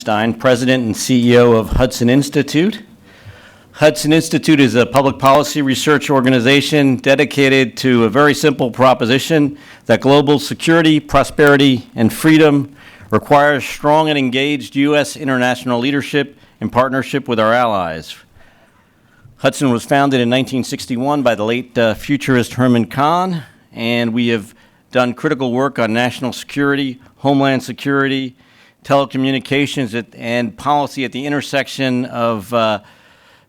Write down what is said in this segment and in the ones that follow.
Stein, President and CEO of Hudson Institute. Hudson Institute is a public policy research organization dedicated to a very simple proposition that global security, prosperity, and freedom requires strong and engaged U.S. international leadership in partnership with our allies. Hudson was founded in 1961 by the late futurist Herman Kahn, and we have done critical work on national security, homeland security, telecommunications, and policy at the intersection of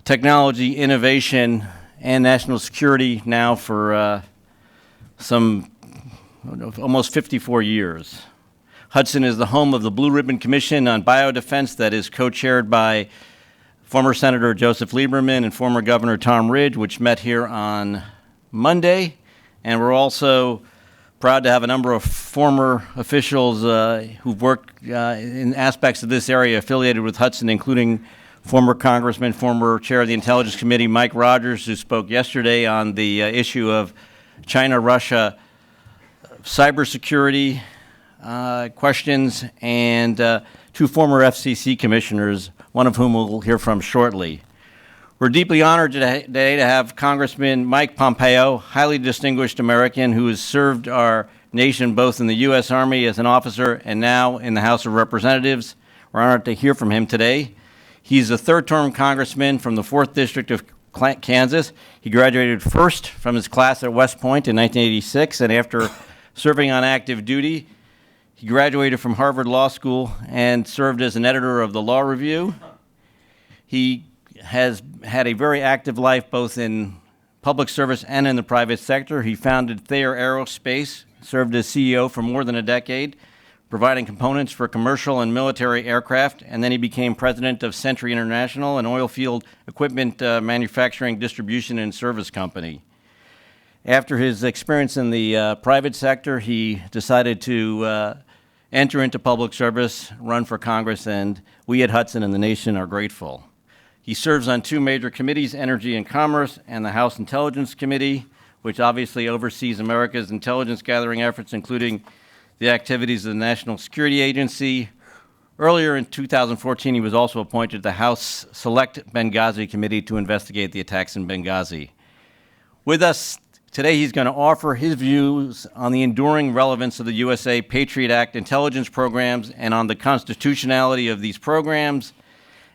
technology, innovation, and national security now for some almost 54 years. Hudson is the home of the Blue Ribbon Commission on Biodefense that is co-chaired by former Senator Joseph Lieberman and former Governor Tom Ridge, which met here on Monday. And we're also proud to have a number of former officials who've worked in aspects of this area affiliated with Hudson, including former Congressman, former Chair of the Intelligence Committee, Mike Rogers, who spoke yesterday on the issue of China-Russia cybersecurity questions, and two former FCC commissioners, one of whom we'll hear from shortly. We're deeply honored today to have Congressman Mike Pompeo, highly distinguished American who has served our nation both in the U.S. Army as an officer and now in the House of Representatives. We're honored to hear from him today. He's a third-term congressman from the 4th District of Kansas. He graduated first from his class at West Point in 1986, and after serving on active duty, he graduated from Harvard Law School and served as an editor of the Law Review. He has had a very active life both in public service and in the private sector. He founded Thayer Aerospace, served as CEO for more than a decade, providing components for commercial and military aircraft, and then he became president of Century International, an oil field equipment manufacturing, distribution, and service company. After his experience in the private sector, he decided to enter into public service, run for Congress, and we at Hudson and the nation are grateful. He serves on two major committees, Energy and Commerce and the House Intelligence Committee, which obviously oversees America's intelligence gathering efforts, including the activities of the National Security Agency. Earlier in 2014, he was also appointed to the House Select Benghazi Committee to investigate the attacks in Benghazi. With us today, he's going to offer his views on the enduring relevance of the USA PATRIOT Act intelligence programs and on the constitutionality of these programs.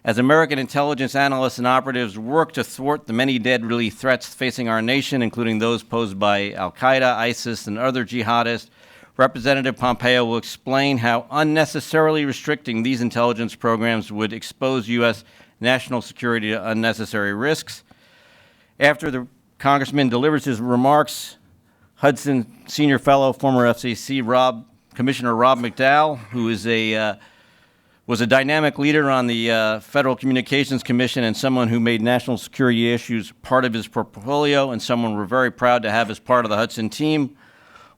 As American intelligence analysts and operatives work to thwart the many deadly threats facing our nation, including those posed by al-Qaeda, ISIS, and other jihadists, Representative Pompeo will explain how unnecessarily restricting these intelligence programs would expose U.S. national security to unnecessary risks. After the Congressman delivers his remarks, Hudson Senior Fellow, former FCC Commissioner Rob McDowell, who is was a dynamic leader on the Federal Communications Commission and someone who made national security issues part of his portfolio and someone we're very proud to have as part of the Hudson team,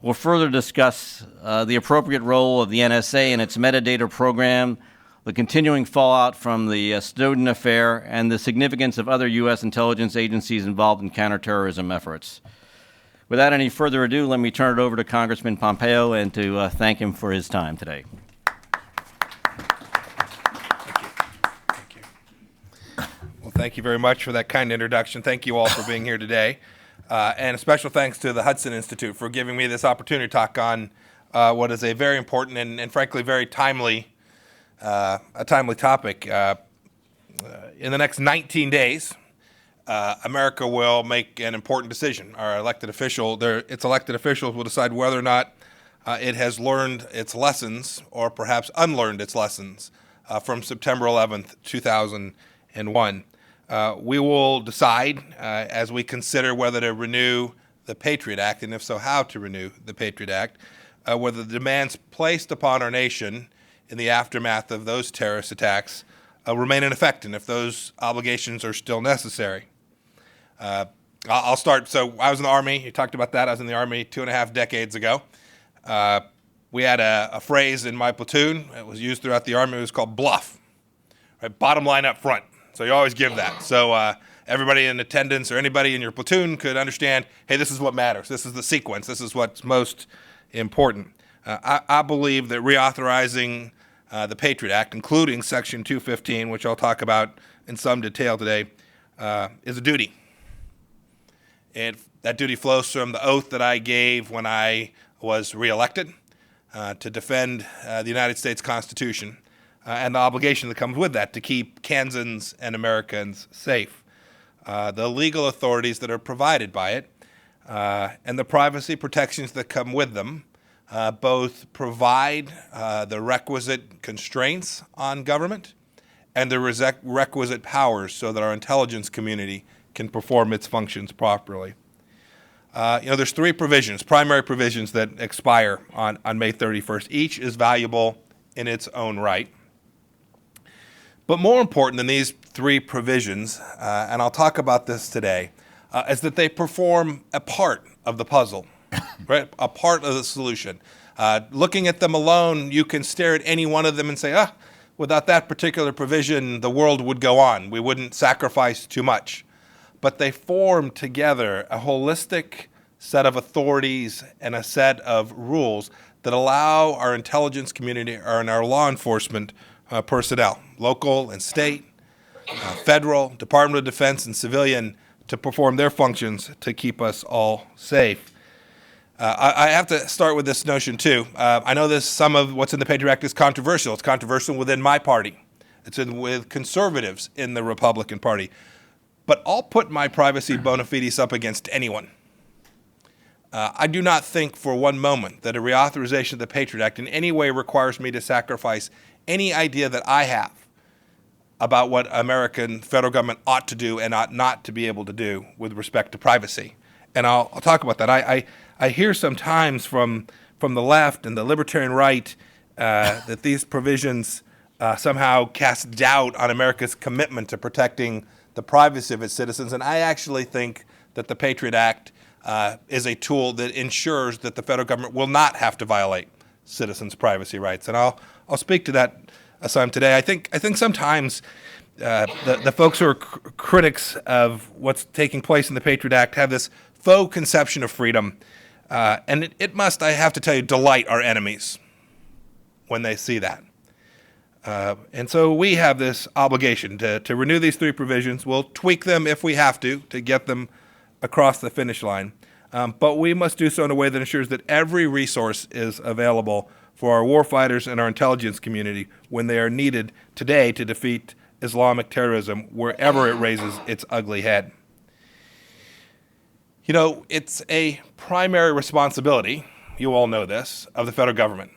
will further discuss the appropriate role of the NSA and its metadata program, the continuing fallout from the Snowden affair, and the significance of other U.S. intelligence agencies involved in counterterrorism efforts. Without any further ado, let me turn it over to Congressman Pompeo and to thank him for his time today. Thank you very much for that kind introduction. Thank you all for being here today. And a special thanks to the Hudson Institute for giving me this opportunity to talk on what is a very important and frankly, very timely topic. In the next 19 days, America will make an important decision. Its elected officials will decide whether or not it has learned its lessons or perhaps unlearned its lessons from September 11th, 2001. We will decide as we consider whether to renew the PATRIOT Act, and if so, how to renew the PATRIOT Act, whether the demands placed upon our nation in the aftermath of those terrorist attacks remain in effect, and if those obligations are still necessary. I'll start. So I was in the Army. You talked about that. I was in the Army 2.5 decades ago. We had a phrase in my platoon. It was used throughout the Army. It was called bluff, right? Bottom line up front. So you always give that. So everybody in attendance or anybody in your platoon could understand, hey, this is what matters. This is the sequence. This is what's most important. I believe that reauthorizing the Patriot Act, including Section 215, which I'll talk about in some detail today, is a duty. That duty flows from the oath that I gave when I was reelected to defend the United States Constitution and the obligation that comes with that to keep Kansans and Americans safe. The legal authorities that are provided by it and the privacy protections that come with them both provide the requisite constraints on government and the requisite powers so that our intelligence community can perform its functions properly. There's three provisions, primary provisions that expire on May 31st. Each is valuable in its own right. But more important than these three provisions, and I'll talk about this today, is that they perform a part of the puzzle, right? A part of the solution. Looking at them alone, you can stare at any one of them and say, without that particular provision, the world would go on. We wouldn't sacrifice too much. But they form together a holistic set of authorities and a set of rules that allow our intelligence community and our law enforcement personnel, local and state, federal, Department of Defense, and civilian, to perform their functions to keep us all safe. I have to start with this notion, too. I know some of what's in the Patriot Act is controversial. It's controversial within my party. It's with conservatives in the Republican Party. But I'll put my privacy bona fides up against anyone. I do not think for one moment that a reauthorization of the Patriot Act in any way requires me to sacrifice any idea that I have about what American federal government ought to do and ought not to be able to do with respect to privacy. And I'll talk about that. I hear sometimes from the left and the libertarian right that these provisions somehow cast doubt on America's commitment to protecting the privacy of its citizens. And I actually think that the Patriot Act is a tool that ensures that the federal government will not have to violate citizens' privacy rights. And I'll speak to that some today. I think sometimes the folks who are critics of what's taking place in the Patriot Act have this faux conception of freedom. And it must, I have to tell you, delight our enemies when they see that. And so we have this obligation to renew these three provisions. We'll tweak them if we have to get them across the finish line. But we must do so in a way that ensures that every resource is available for our warfighters and our intelligence community when they are needed today to defeat Islamic terrorism wherever it raises its ugly head. You know, it's a primary responsibility, you all know this, of the federal government.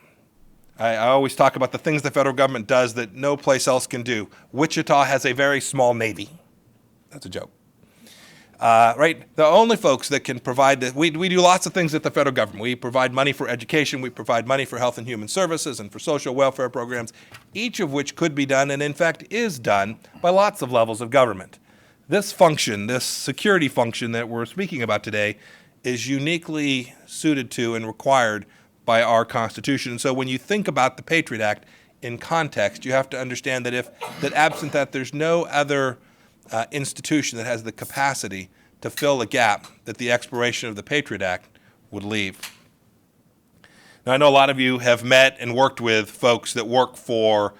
I always talk about the things the federal government does that no place else can do. Wichita has a very small Navy. That's a joke. Right? The only folks that can provide this, we do lots of things at the federal government. We provide money for education. We provide money for health and human services and for social welfare programs, each of which could be done and, in fact, is done by lots of levels of government. This function, this security function that we're speaking about today, is uniquely suited to and required by our Constitution. And so when you think about the Patriot Act in context, you have to understand that absent that, there's no other institution that has the capacity to fill the gap that the expiration of the Patriot Act would leave. Now, I know a lot of you have met and worked with folks that work for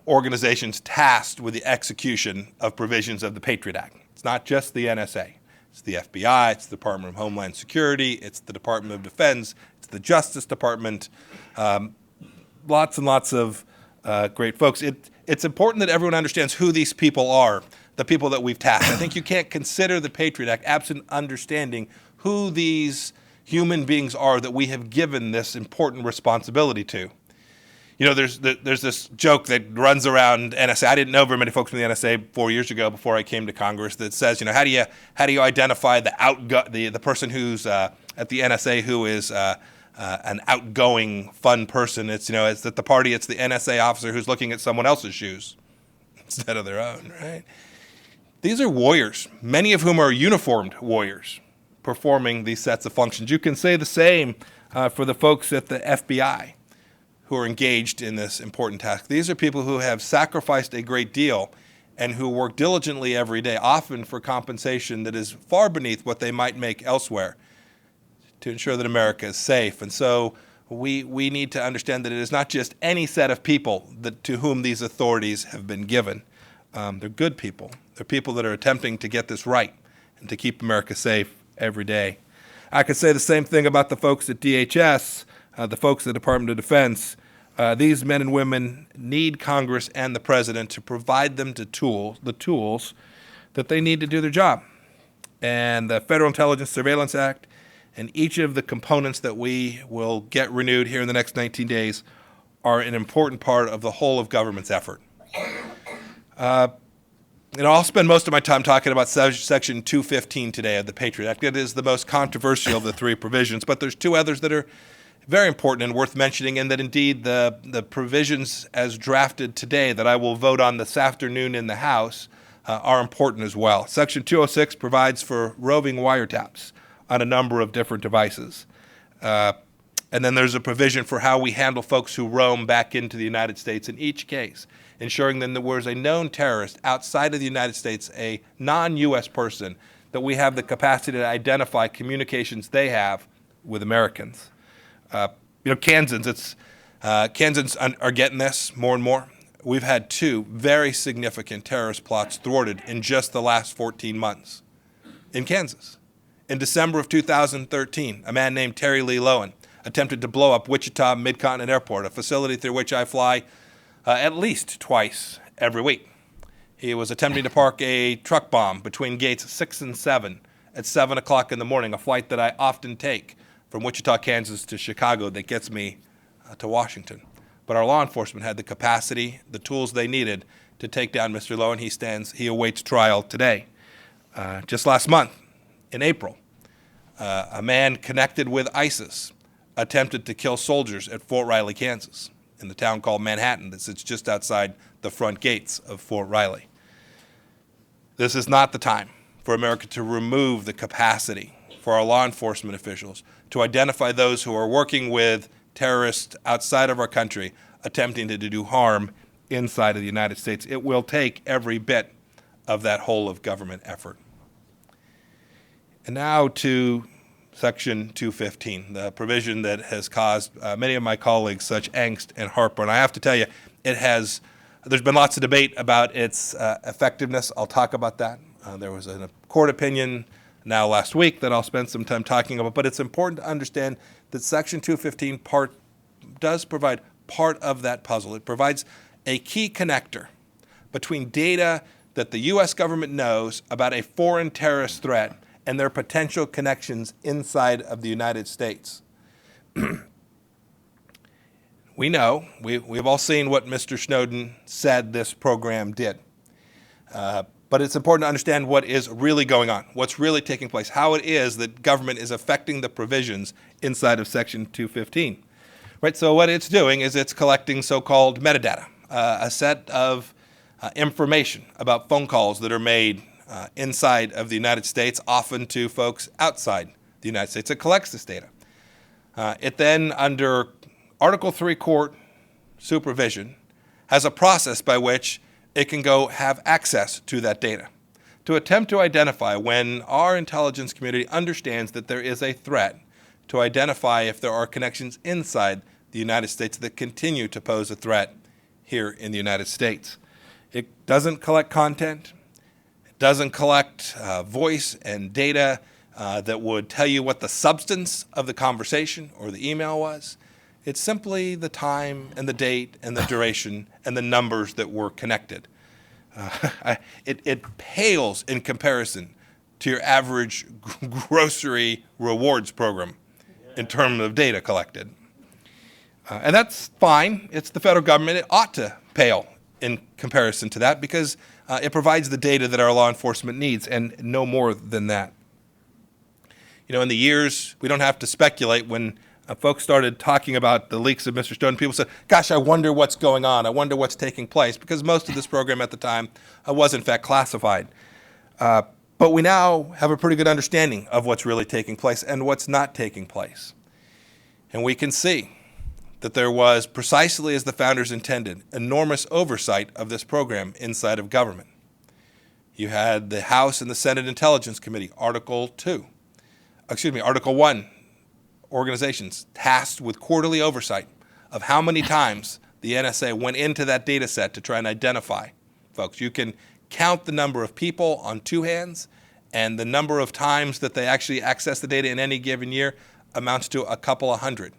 organizations tasked with the execution of provisions of the Patriot Act. It's not just the NSA. It's the FBI, it's the Department of Homeland Security, it's the Department of Defense, it's the Justice Department, lots and lots of great folks. It's important that everyone understands who these people are, the people that we've tasked. I think you can't consider the Patriot Act absent understanding who these human beings are that we have given this important responsibility to. You know, there's this joke that runs around NSA. I didn't know very many folks from the NSA 4 years ago before I came to Congress that says, you know, how do you identify the person who's at the NSA who is an outgoing, fun person? It's it's that it's the NSA officer who's looking at someone else's shoes instead of their own, right? These are warriors, many of whom are uniformed warriors performing these sets of functions. You can say the same for the folks at the FBI who are engaged in this important task. These are people who have sacrificed a great deal and who work diligently every day, often for compensation that is far beneath what they might make elsewhere, to ensure that America is safe. And so we need to understand that it is not just any set of people to whom these authorities have been given. They're good people. They're people that are attempting to get this right and to keep America safe every day. I could say the same thing about the folks at DHS, the folks at the Department of Defense. These men and women need Congress and the President to provide them the tools that they need to do their job. And the Federal Intelligence Surveillance Act and each of the components that we will get renewed here in the next 19 days are an important part of the whole of government's effort. I'll spend most of my time talking about Section 215 today of the PATRIOT Act. It is the most controversial of the three provisions, but there's two others that are very important and worth mentioning, and that indeed the provisions as drafted today that I will vote on this afternoon in the House are important as well. Section 206 provides for roving wiretaps on a number of different devices. And then there's a provision for how we handle folks who roam back into the United States in each case, ensuring that there was a known terrorist outside of the United States, a non-U.S. person, that we have the capacity to identify communications they have with Americans. Kansans are getting this more and more. We've had two very significant terrorist plots thwarted in just the last 14 months in Kansas. In December of 2013, a man named Terry Lee Lowen attempted to blow up Wichita Mid-Continent Airport, a facility through which I fly at least twice every week. He was attempting to park a truck bomb between gates 6 and 7 at 7 o'clock in the morning, a flight that I often take from Wichita, Kansas to Chicago that gets me to Washington. But our law enforcement had the capacity, the tools they needed to take down Mr. Lowen. He awaits trial today. Just last month, in April, a man connected with ISIS attempted to kill soldiers at Fort Riley, Kansas, in the town called Manhattan that sits just outside the front gates of Fort Riley. This is not the time for America to remove the capacity for our law enforcement officials to identify those who are working with terrorists outside of our country attempting to do harm inside of the United States. It will take every bit of that whole of government effort. And now to Section 215, the provision that has caused many of my colleagues such angst and heartburn. I have to tell you, there's been lots of debate about its effectiveness. I'll talk about that. There was a court opinion now last week that I'll spend some time talking about, but it's important to understand that Section 215 does provide part of that puzzle. It provides a key connector between data that the U.S. government knows about a foreign terrorist threat and their potential connections inside of the United States. We know, we've all seen what Mr. Snowden said this program did. But it's important to understand what is really going on, what's really taking place, how it is that government is affecting the provisions inside of Section 215. Right, so what it's doing is it's collecting so-called metadata, a set of information about phone calls that are made inside of the United States, often to folks outside the United States. It collects this data. It then, under Article 3 court supervision, has a process by which it can go have access to that data to attempt to identify when our intelligence community understands that there is a threat, to identify if there are connections inside the United States that continue to pose a threat here in the United States. It doesn't collect content. Doesn't collect voice and data that would tell you what the substance of the conversation or the email was. It's simply the time and the date and the duration and the numbers that were connected. It pales in comparison to your average grocery rewards program in terms of data collected. And that's fine. It's the federal government. It ought to pale in comparison to that because it provides the data that our law enforcement needs and no more than that. In the years, we don't have to speculate. When folks started talking about the leaks of Mr. Snowden, people said, gosh, I wonder what's going on. I wonder what's taking place, because most of this program at the time was in fact classified. But we now have a pretty good understanding of what's really taking place and what's not taking place. And we can see that there was, precisely as the founders intended, enormous oversight of this program inside of government. You had the House and the Senate Intelligence Committee, Article 1, organizations tasked with quarterly oversight of how many times the NSA went into that data set to try and identify folks. You can count the number of people on two hands, and the number of times that they actually access the data in any given year amounts to a couple of hundred.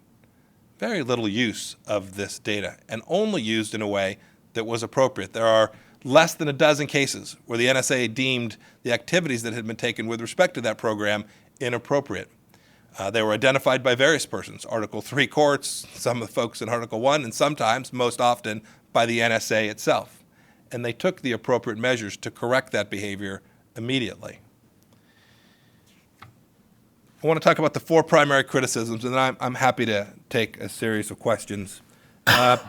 Very little use of this data, and only used in a way that was appropriate. There are less than a dozen cases where the NSA deemed the activities that had been taken with respect to that program inappropriate. They were identified by various persons, Article 3 courts, some of the folks in Article 1, and sometimes, most often, by the NSA itself. And they took the appropriate measures to correct that behavior immediately. I want to talk about the four primary criticisms, and then I'm happy to take a series of questions. It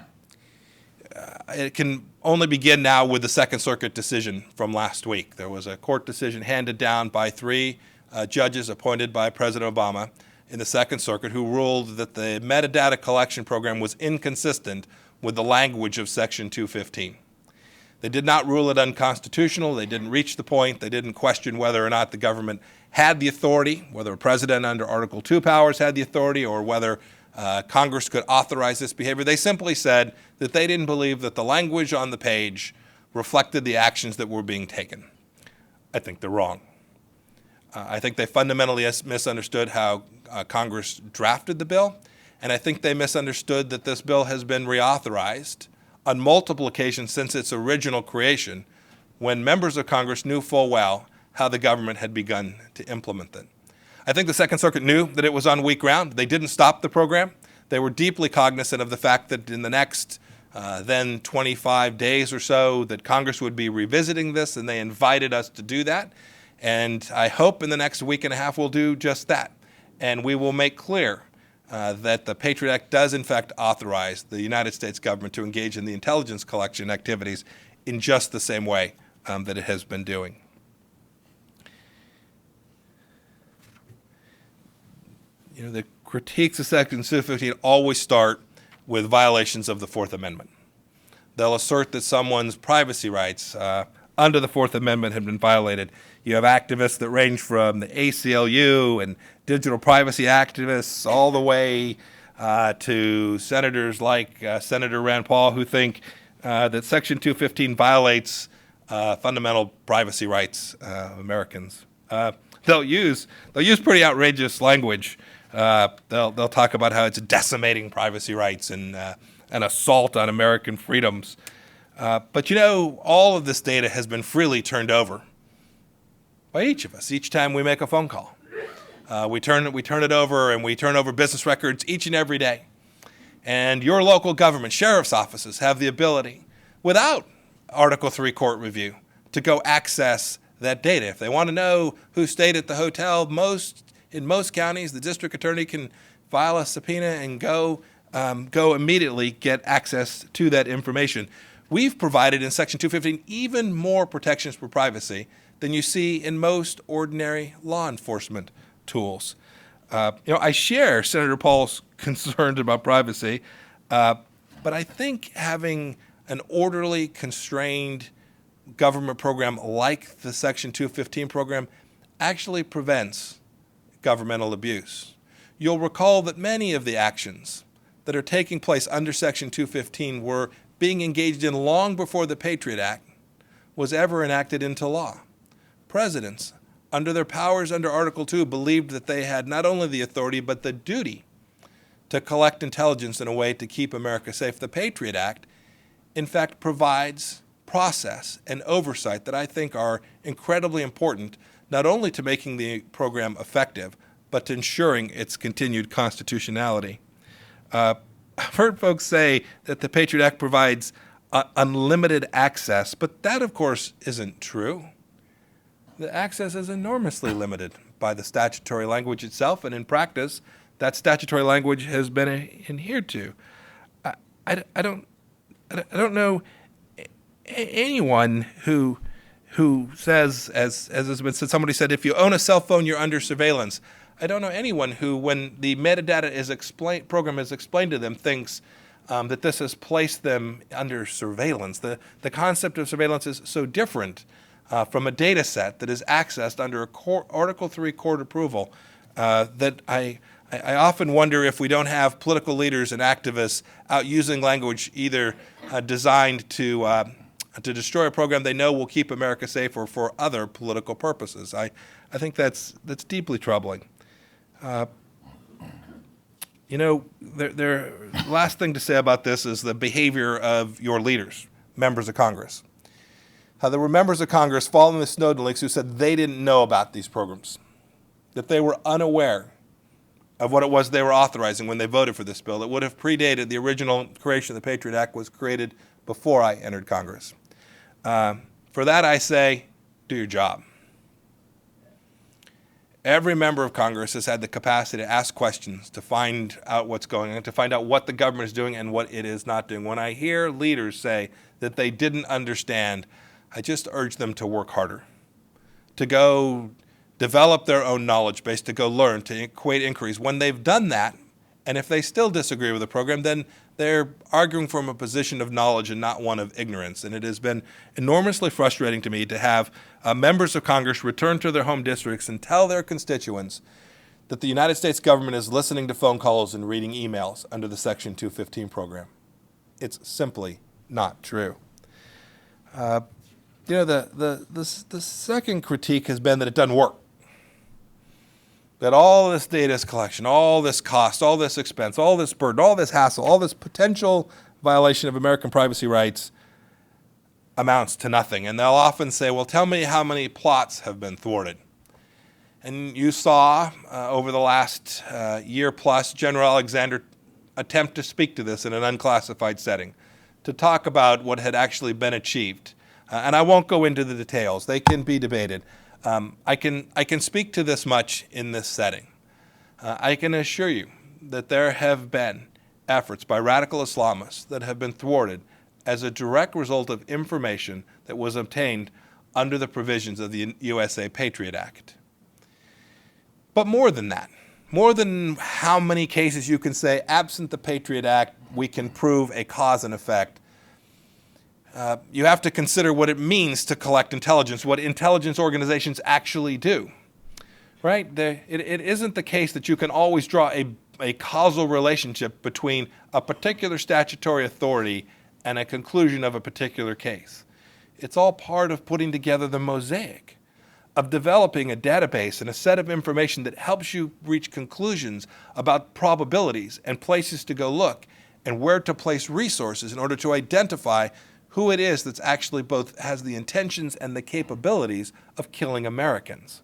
can only begin now with the Second Circuit decision from last week. There was a court decision handed down by three judges appointed by President Obama in the Second Circuit who ruled that the metadata collection program was inconsistent with the language of Section 215. They did not rule it unconstitutional. They didn't reach the point. They didn't question whether or not the government had the authority, whether a president under Article 2 powers had the authority, or whether Congress could authorize this behavior. They simply said that they didn't believe that the language on the page reflected the actions that were being taken. I think they're wrong. I think they fundamentally misunderstood how Congress drafted the bill, and I think they misunderstood that this bill has been reauthorized on multiple occasions since its original creation, when members of Congress knew full well how the government had begun to implement it. I think the Second Circuit knew that it was on weak ground. They didn't stop the program. They were deeply cognizant of the fact that in the next then 25 days or so that Congress would be revisiting this, and they invited us to do that. And I hope in the next week and a half we'll do just that. And we will make clear that the PATRIOT Act does in fact authorize the United States government to engage in the intelligence collection activities in just the same way that it has been doing. You know, the critiques of Section 215 always start with violations of the Fourth Amendment. They'll assert that someone's privacy rights under the Fourth Amendment have been violated. You have activists that range from the ACLU and digital privacy activists all the way to senators like Senator Rand Paul, who think that Section 215 violates fundamental privacy rights of Americans. They'll use pretty outrageous language. They'll talk about how it's decimating privacy rights and an assault on American freedoms. But you know, all of this data has been freely turned over by each of us each time we make a phone call. We turn it over, and we turn over business records each and every day. And your local government, sheriff's offices, have the ability, without Article 3 court review, to go access that data. If they want to know who stayed at the hotel, in most counties, the district attorney can file a subpoena and go immediately get access to that information. We've provided in Section 215 even more protections for privacy than you see in most ordinary law enforcement tools. I share Senator Paul's concerns about privacy, but I think having an orderly, constrained government program like the Section 215 program actually prevents governmental abuse. You'll recall that many of the actions that are taking place under Section 215 were being engaged in long before the PATRIOT Act was ever enacted into law. Presidents, under their powers under Article 2, believed that they had not only the authority but the duty to collect intelligence in a way to keep America safe. The PATRIOT Act, in fact, provides process and oversight that I think are incredibly important, not only to making the program effective, but to ensuring its continued constitutionality. I've heard folks say that the PATRIOT Act provides unlimited access, but that, of course, isn't true. The access is enormously limited by the statutory language itself, and in practice, that statutory language has been adhered to. I don't know anyone who says, as has been said, somebody said, if you own a cell phone, you're under surveillance. I don't know anyone who, when the metadata program is explained to them, thinks that this has placed them under surveillance. The concept of surveillance is so different from a data set that is accessed under Article 3 court approval that I I often wonder if we don't have political leaders and activists out using language either designed to destroy a program they know will keep America safe or for other political purposes. I think that's deeply troubling. The last thing to say about this is the behavior of your leaders, members of Congress. There were members of Congress following the Snowden leaks who said they didn't know about these programs, that they were unaware of what it was they were authorizing when they voted for this bill. It would have predated the original creation of the Patriot Act was created before I entered Congress. For that I say, do your job. Every member of Congress has had the capacity to ask questions, to find out what's going on, to find out what the government is doing and what it is not doing. When I hear leaders say that they didn't understand, I just urge them to work harder, to go develop their own knowledge base, to go learn, to equate inquiries. When they've done that, and if they still disagree with the program, then they're arguing from a position of knowledge and not one of ignorance. And it has been enormously frustrating to me to have members of Congress return to their home districts and tell their constituents that the United States government is listening to phone calls and reading emails under the Section 215 program. It's simply not true. The second critique has been that it doesn't work. That all this data collection, all this cost, all this expense, all this burden, all this hassle, all this potential violation of American privacy rights amounts to nothing. And they'll often say, well, tell me how many plots have been thwarted. And you saw over the last year plus General Alexander attempt to speak to this in an unclassified setting, to talk about what had actually been achieved. And I won't go into the details. They can be debated. I can speak to this much in this setting. I can assure you that there have been efforts by radical Islamists that have been thwarted as a direct result of information that was obtained under the provisions of the USA Patriot Act. But more than that, more than how many cases you can say, absent the Patriot Act, we can prove a cause and effect, you have to consider what it means to collect intelligence, what intelligence organizations actually do, right? It isn't the case that you can always draw a causal relationship between a particular statutory authority and a conclusion of a particular case. It's all part of putting together the mosaic, of developing a database and a set of information that helps you reach conclusions about probabilities and places to go look and where to place resources in order to identify who it is that's actually both has the intentions and the capabilities of killing Americans.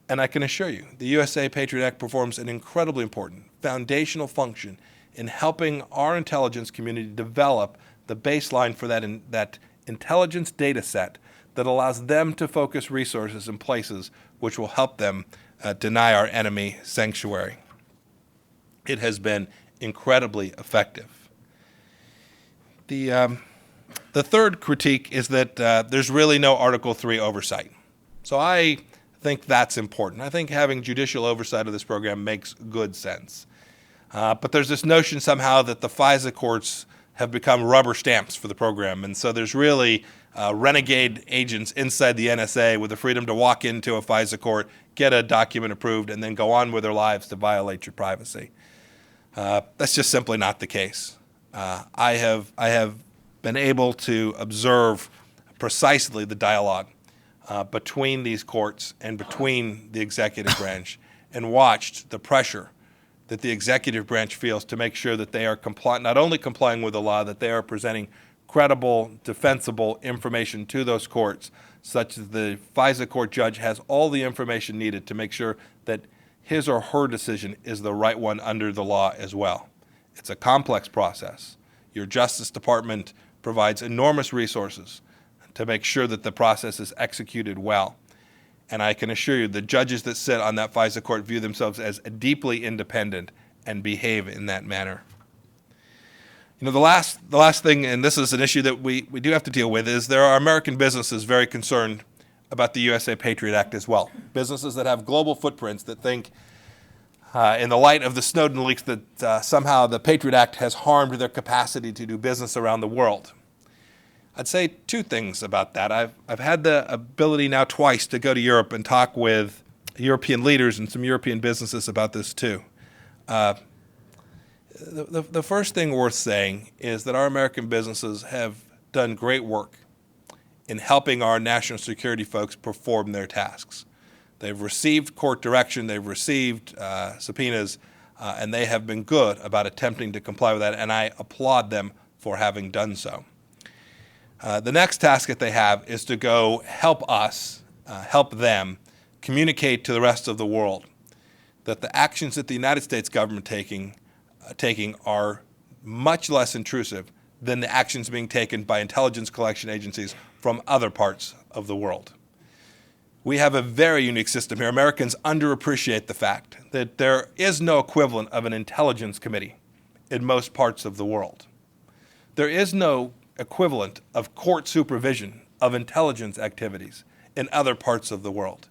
And I can assure you, the USA Patriot Act performs an incredibly important foundational function in helping our intelligence community develop the baseline for that intelligence data set that allows them to focus resources in places which will help them deny our enemy sanctuary. It has been incredibly effective. The third critique is that there's really no Article III oversight. So I think that's important. I think having judicial oversight of this program makes good sense. But there's this notion somehow that the FISA courts have become rubber stamps for the program. And so there's really renegade agents inside the NSA with the freedom to walk into a FISA court, get a document approved, and then go on with their lives to violate your privacy. That's just simply not the case. I have been able to observe precisely the dialogue between these courts and between the executive branch and watched the pressure that the executive branch feels to make sure that they are not only complying with the law, that they are presenting credible, defensible information to those courts such that the FISA court judge has all the information needed to make sure that his or her decision is the right one under the law as well. It's a complex process. Your Justice Department provides enormous resources to make sure that the process is executed well. And I can assure you the judges that sit on that FISA court view themselves as deeply independent and behave in that manner. The last thing, and this is an issue that we do have to deal with, is there are American businesses very concerned about the USA Patriot Act as well. Businesses that have global footprints that think, in the light of the Snowden leaks, that somehow the Patriot Act has harmed their capacity to do business around the world. I'd say two things about that. I've had the ability now twice to go to Europe and talk with European leaders and some European businesses about this too. The first thing worth saying is that our American businesses have done great work in helping our national security folks perform their tasks. They've received court direction, they've received subpoenas, and they have been good about attempting to comply with that, and I applaud them for having done so. The next task that they have is to go help us, help them, communicate to the rest of the world that the actions that the United States government taking are much less intrusive than the actions being taken by intelligence collection agencies from other parts of the world. We have a very unique system here. Americans underappreciate the fact that there is no equivalent of an intelligence committee in most parts of the world. There is no equivalent of court supervision of intelligence activities in other parts of the world.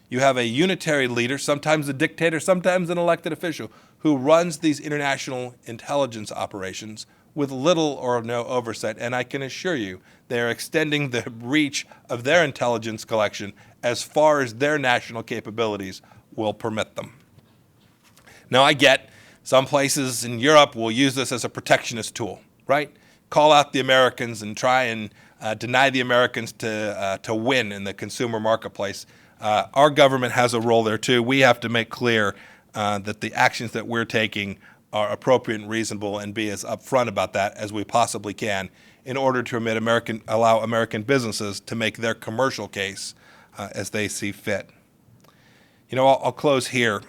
You have a unitary leader, sometimes a dictator, sometimes an elected official, who runs these international intelligence operations with little or no oversight. And I can assure you, they are extending the reach of their intelligence collection as far as their national capabilities will permit them. Now, I get some places in Europe will use this as a protectionist tool, right? Call out the Americans and try and deny the Americans to win in the consumer marketplace. Our government has a role there too. We have to make clear that the actions that we're taking are appropriate and reasonable, and be as upfront about that as we possibly can in order to allow American businesses to make their commercial case as they see fit. You know, I'll close here.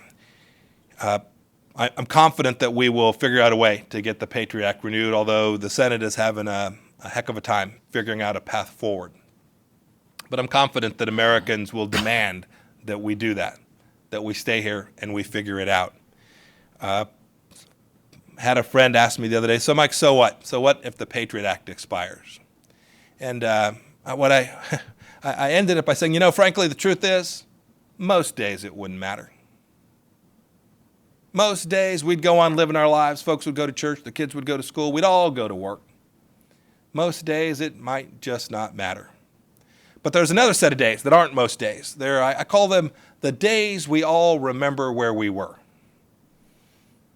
I'm confident that we will figure out a way to get the PATRIOT Act renewed, although the Senate is having a heck of a time figuring out a path forward. But I'm confident that Americans will demand that we do that we stay here and we figure it out. Had a friend ask me the other day, so Mike, so what? So what if the PATRIOT Act expires? And I ended it by saying, you know, frankly, the truth is, most days it wouldn't matter. Most days we'd go on living our lives. Folks would go to church. The kids would go to school. We'd all go to work. Most days it might just not matter. But there's another set of days that aren't most days. I call them the days we all remember where we were.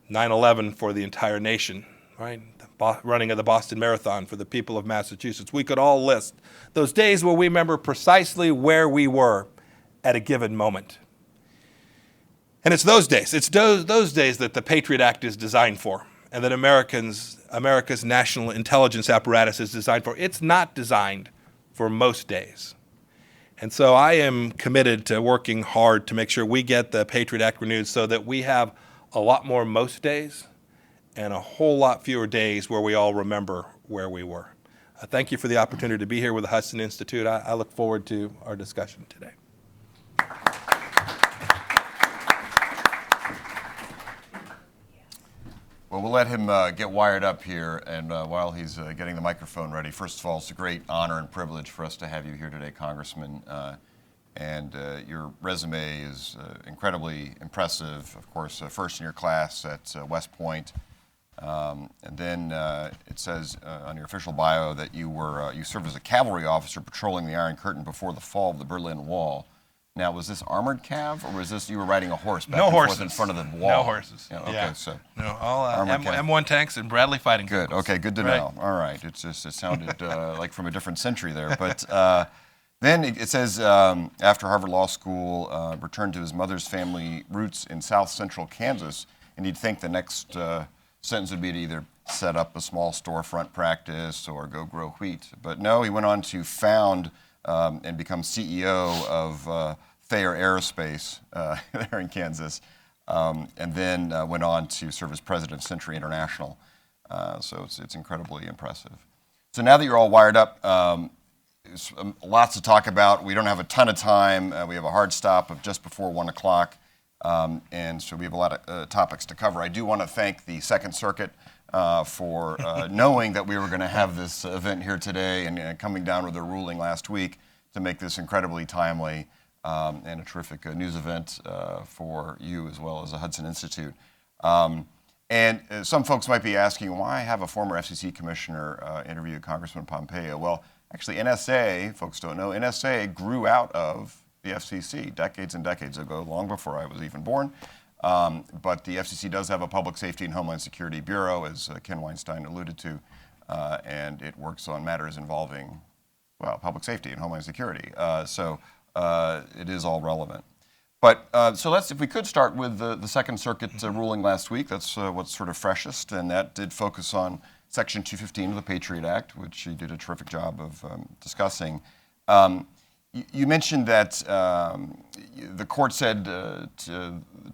9/11 for the entire nation, right? The running of the Boston Marathon for the people of Massachusetts. We could all list those days where we remember precisely where we were at a given moment. And it's those days. It's those days that the PATRIOT Act is designed for, and that America's national intelligence apparatus is designed for. It's not designed for most days. And so I am committed to working hard to make sure we get the PATRIOT Act renewed so that we have a lot more most days and a whole lot fewer days where we all remember where we were. Thank you for the opportunity to be here with the Hudson Institute. I look forward to our discussion today. Well, we'll let him get wired up here, and while he's getting the microphone ready, first of all, it's a great honor and privilege for us to have you here today, Congressman. And your resume is incredibly impressive. Of course, first in your class at West Point, and then it says on your official bio that you served as a cavalry officer patrolling the Iron Curtain before the fall of the Berlin Wall. Now, was this armored cav, or was this you were riding a horse back and forth in front of the wall? No horses. Yeah, okay, yeah. so no, all cav. M1 tanks and Bradley fighting good. vehicles. Okay, good to Right. know. All right, it sounded like from a different century there, but. Then it says after Harvard Law School, returned to his mother's family roots in South Central Kansas, and you'd think the next sentence would be to either set up a small storefront practice or go grow wheat. But no, he went on to found and become CEO of Thayer Aerospace there in Kansas, and then went on to serve as president of Century International. So it's incredibly impressive. So now that you're all wired up, lots to talk about. We don't have a ton of time. We have a hard stop of just before 1 o'clock, and so we have a lot of topics to cover. I do want to thank the Second Circuit for knowing that we were going to have this event here today and coming down with a ruling last week to make this incredibly timely and a terrific news event for you as well as the Hudson Institute. And some folks might be asking, why have a former FCC commissioner interview Congressman Pompeo? Well, actually, NSA, folks don't know, NSA grew out of the FCC decades and decades ago, long before I was even born. But the FCC does have a Public Safety and Homeland Security Bureau, as Ken Weinstein alluded to, and it works on matters involving, well, public safety and Homeland Security. So it is all relevant. But so if we could start with the Second Circuit ruling last week. That's what's sort of freshest, and that did focus on Section 215 of the Patriot Act, which you did a terrific job of discussing. You mentioned that the court said to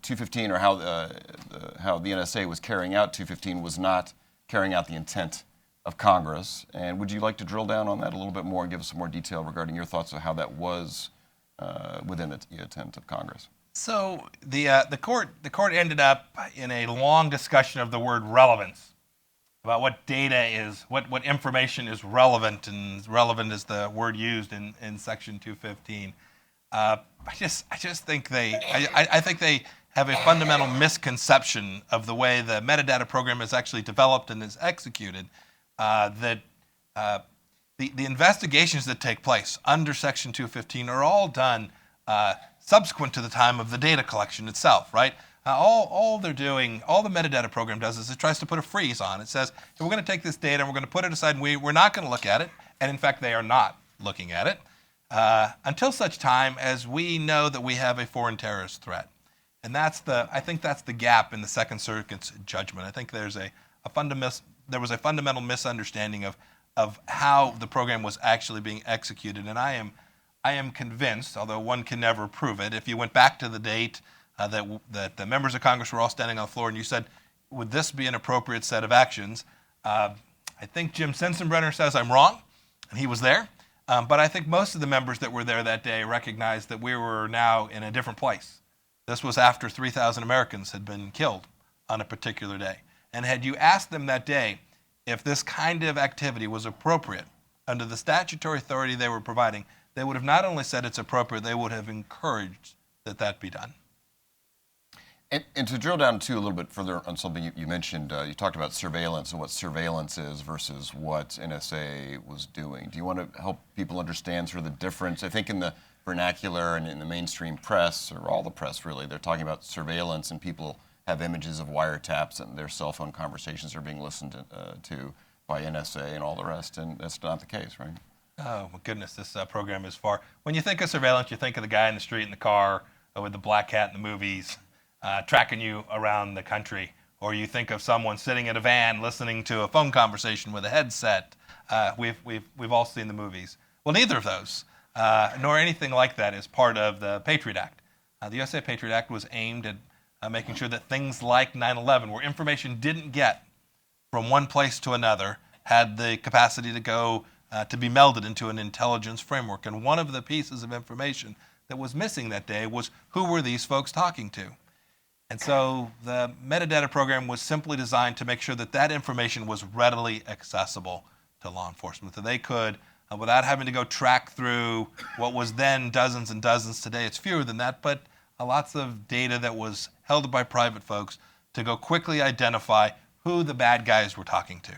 215, or how the NSA was carrying out 215, was not carrying out the intent of Congress. And would you like to drill down on that a little bit more and give us some more detail regarding your thoughts of how that was within the intent of Congress? So the court ended up in a long discussion of the word relevance, about what data is, what information is relevant, and relevant is the word used in Section 215. I just think I think they have a fundamental misconception of the way the metadata program is actually developed and is executed. The investigations that take place under Section 215 are all done subsequent to the time of the data collection itself, right? All they're doing, all the metadata program does is it tries to put a freeze on. It says, hey, we're going to take this data and we're going to put it aside, and we're not going to look at it. And in fact, they are not looking at it until such time as we know that we have a foreign terrorist threat. And I think that's the gap in the Second Circuit's judgment. I think there was a fundamental misunderstanding of how the program was actually being executed. And I am convinced, although one can never prove it, if you went back to the date that the members of Congress were all standing on the floor and you said, would this be an appropriate set of actions? I think Jim Sensenbrenner says I'm wrong, and he was there. But I think most of the members that were there that day recognized that we were now in a different place. This was after 3,000 Americans had been killed on a particular day. And had you asked them that day if this kind of activity was appropriate under the statutory authority they were providing, they would have not only said it's appropriate, they would have encouraged that be done. And to drill down, too, a little bit further on something you mentioned, you talked about surveillance and what surveillance is versus what NSA was doing. Do you want to help people understand sort of the difference? I think in the vernacular and in the mainstream press, or all the press really, they're talking about surveillance, and people have images of wiretaps and their cell phone conversations are being listened to by NSA and all the rest, and that's not the case, right? Oh, my goodness, this program is far. When you think of surveillance, you think of the guy in the street in the car with the black hat in the movies, tracking you around the country, or you think of someone sitting in a van listening to a phone conversation with a headset. We've all seen the movies. Well, neither of those, nor anything like that, is part of the Patriot Act. The USA Patriot Act was aimed at making sure that things like 9/11, where information didn't get from one place to another, had the capacity to go to be melded into an intelligence framework. And one of the pieces of information that was missing that day was, who were these folks talking to? And so the metadata program was simply designed to make sure that information was readily accessible to law enforcement, that they could, without having to go track through what was then dozens and dozens. Today it's fewer than that, but lots of data that was held by private folks, to go quickly identify who the bad guys were talking to.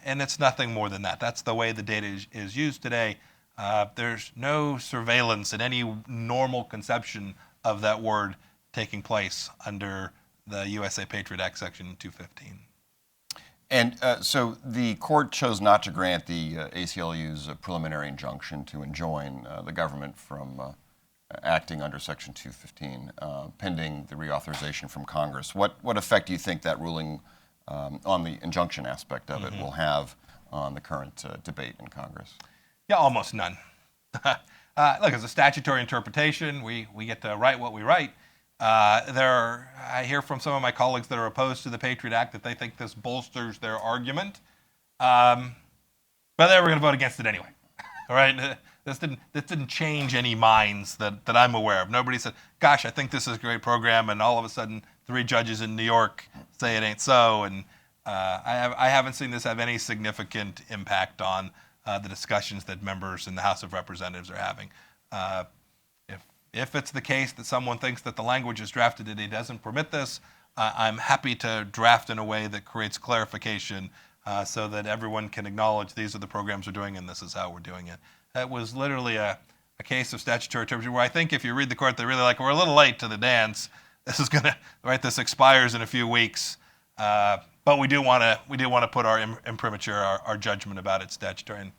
And it's nothing more than that. That's the way the data is used today. There's no surveillance in any normal conception of that word taking place under the USA Patriot Act, Section 215. And so the court chose not to grant the ACLU's preliminary injunction to enjoin the government from acting under Section 215, pending the reauthorization from Congress. What effect do you think that ruling on the injunction aspect of it will have on the current debate in Congress? Yeah, almost none. Look, as a statutory interpretation, we get to write what we write. I hear from some of my colleagues that are opposed to the Patriot Act that they think this bolsters their argument, but they were going to vote against it anyway. All right, this didn't change any minds that I'm aware of. Nobody said, "Gosh, I think this is a great program," and all of a sudden 3 judges in New York say it ain't so. And I haven't seen this have any significant impact on the discussions that members in the House of Representatives are having. If it's the case that someone thinks that the language is drafted today doesn't permit this, I'm happy to draft in a way that creates clarification so that everyone can acknowledge these are the programs we're doing and this is how we're doing it. That was literally a case of statutory interpretation where I think if you read the court, they really we're a little late to the dance. this expires in a few weeks. But we do want to put our imprimatur, our judgment about it statutory,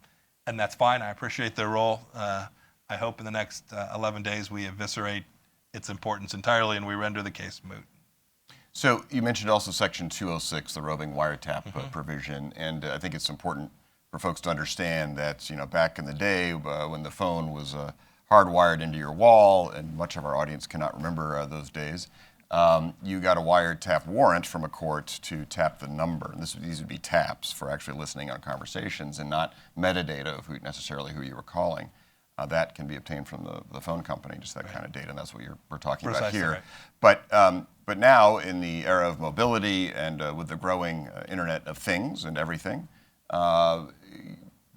and that's fine. I appreciate their role. I hope in the next 11 days we eviscerate its importance entirely and we render the case moot. So you mentioned also Section 206, the roving wiretap provision, and I think it's important for folks to understand that back in the day when the phone was hardwired into your wall, and much of our audience cannot remember those days, you got a wiretap warrant from a court to tap the number. And these would be taps for actually listening on conversations and not metadata of necessarily who you were calling. That can be obtained from the phone company, just that kind of data, and that's what we're talking about here. Right. But now, in the era of mobility and with the growing Internet of Things and everything,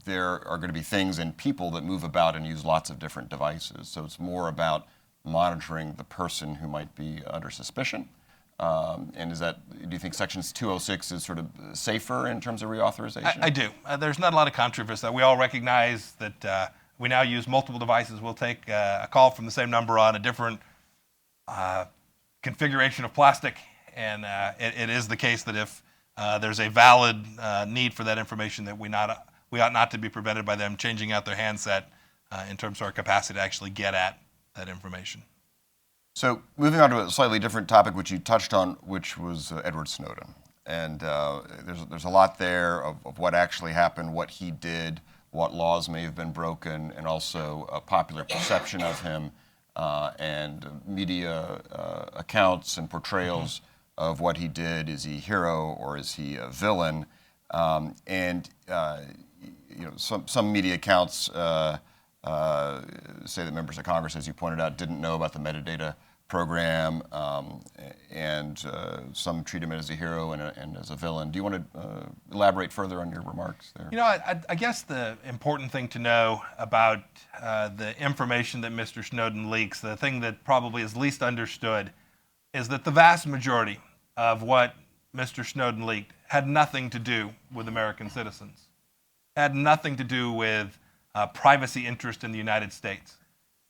there are going to be things and people that move about and use lots of different devices. So it's more about monitoring the person who might be under suspicion. And do you think Section 206 is sort of safer in terms of reauthorization? I do. There's not a lot of controversy. We all recognize that we now use multiple devices. We'll take a call from the same number on a different configuration of plastic, and it is the case that if there's a valid need for that information, that we ought not to be prevented by them changing out their handset in terms of our capacity to actually get at that information. So moving on to a slightly different topic, which you touched on, which was Edward Snowden. And there's a lot there of what actually happened, what he did, what laws may have been broken, and also a popular perception of him and media accounts and portrayals of what he did. Is he a hero or is he a villain? Some media accounts say that members of Congress, as you pointed out, didn't know about the metadata program, and some treat him as a hero and as a villain. Do you want to elaborate further on your remarks there? I guess the important thing to know about the information that Mr. Snowden leaks, the thing that probably is least understood, is that the vast majority of what Mr. Snowden leaked had nothing to do with American citizens, had nothing to do with privacy interest in the United States.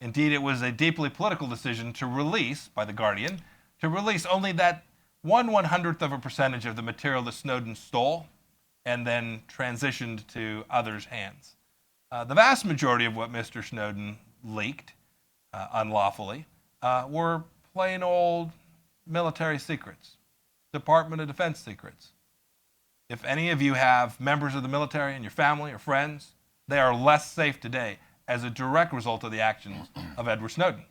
Indeed, it was a deeply political decision to release, by The Guardian, to release only that 1/100th of a percentage of the material that Snowden stole and then transitioned to others' hands. The vast majority of what Mr. Snowden leaked unlawfully were plain old military secrets, Department of Defense secrets. If any of you have members of the military in your family or friends, they are less safe today as a direct result of the actions of Edward Snowden.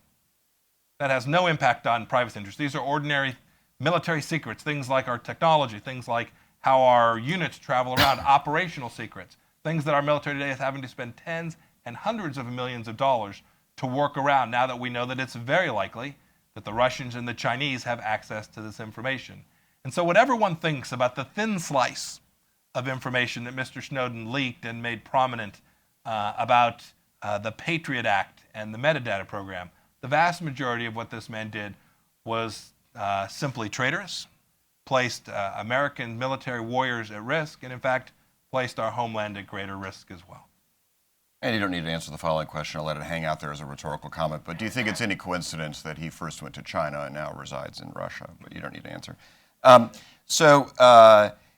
That has no impact on privacy interests. These are ordinary military secrets, things like our technology, things like how our units travel around, operational secrets, things that our military today is having to spend tens and hundreds of millions of dollars to work around now that we know that it's very likely that the Russians and the Chinese have access to this information. And so whatever one thinks about the thin slice of information that Mr. Snowden leaked and made prominent about the PATRIOT Act and the metadata program, the vast majority of what this man did was simply traitorous, placed American military warriors at risk, and in fact, placed our homeland at greater risk as well. And you don't need to answer the following question. I'll let it hang out there as a rhetorical comment. But do you think it's any coincidence that he first went to China and now resides in Russia? But you don't need to answer.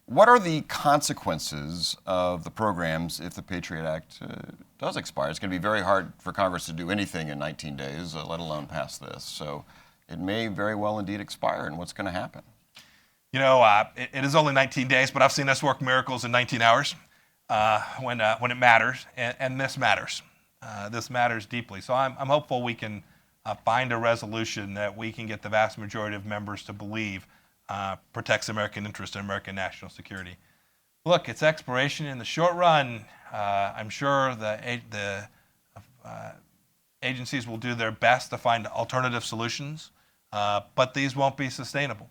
What are the consequences of the programs if the Patriot Act does expire? It's going to be very hard for Congress to do anything in 19 days, let alone pass this. So it may very well indeed expire. And what's going to happen? It is only 19 days, but I've seen us work miracles in 19 hours when it matters, and this matters. This matters deeply. So I'm hopeful we can find a resolution that we can get the vast majority of members to believe protects American interest and American national security. Look, its expiration in the short run, I'm sure the agencies will do their best to find alternative solutions, but these won't be sustainable.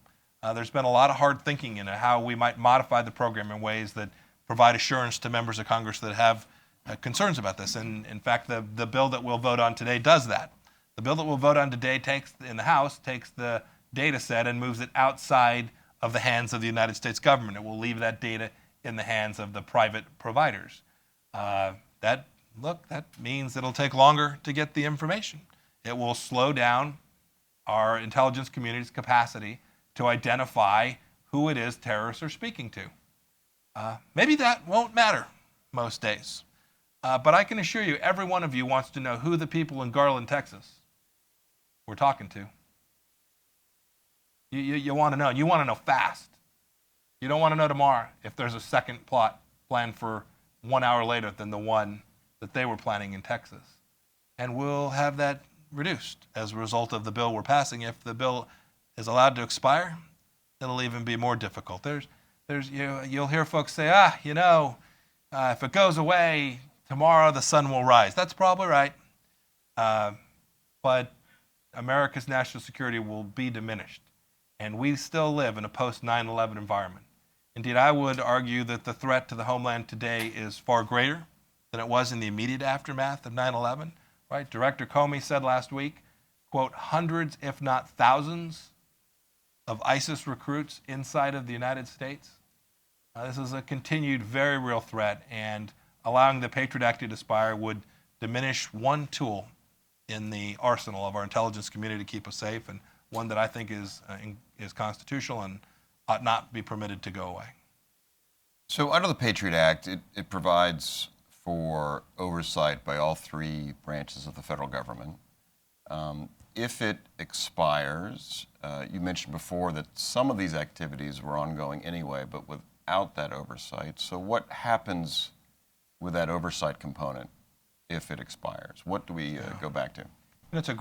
There's been a lot of hard thinking into how we might modify the program in ways that provide assurance to members of Congress that have concerns about this. And in fact, the bill that we'll vote on today does that. The bill that we'll vote on today in the House takes the data set and moves it outside of the hands of the United States government. It will leave that data in the hands of the private providers. That means it'll take longer to get the information. It will slow down our intelligence community's capacity to identify who it is terrorists are speaking to. Maybe that won't matter most days. But I can assure you, every one of you wants to know who the people in Garland, Texas we're talking to. You want to know. You want to know fast. You don't want to know tomorrow if there's a second plot planned for 1 hour later than the one that they were planning in Texas. And we'll have that reduced as a result of the bill we're passing. If the bill is allowed to expire, it'll even be more difficult. You'll hear folks say, if it goes away, tomorrow the sun will rise. That's probably right. But America's national security will be diminished. And we still live in a post-9/11 environment. Indeed, I would argue that the threat to the homeland today is far greater than it was in the immediate aftermath of 9/11. Right? Director Comey said last week, quote, hundreds, if not thousands, of ISIS recruits inside of the United States. This is a continued, very real threat, and allowing the PATRIOT Act to expire would diminish one tool in the arsenal of our intelligence community to keep us safe, and one that I think is constitutional and ought not be permitted to go away. So under the PATRIOT Act, it provides for oversight by all three branches of the federal government. If it expires, you mentioned before that some of these activities were ongoing anyway, but without that oversight. So what happens with that oversight component if it expires? What do we go back to? That's a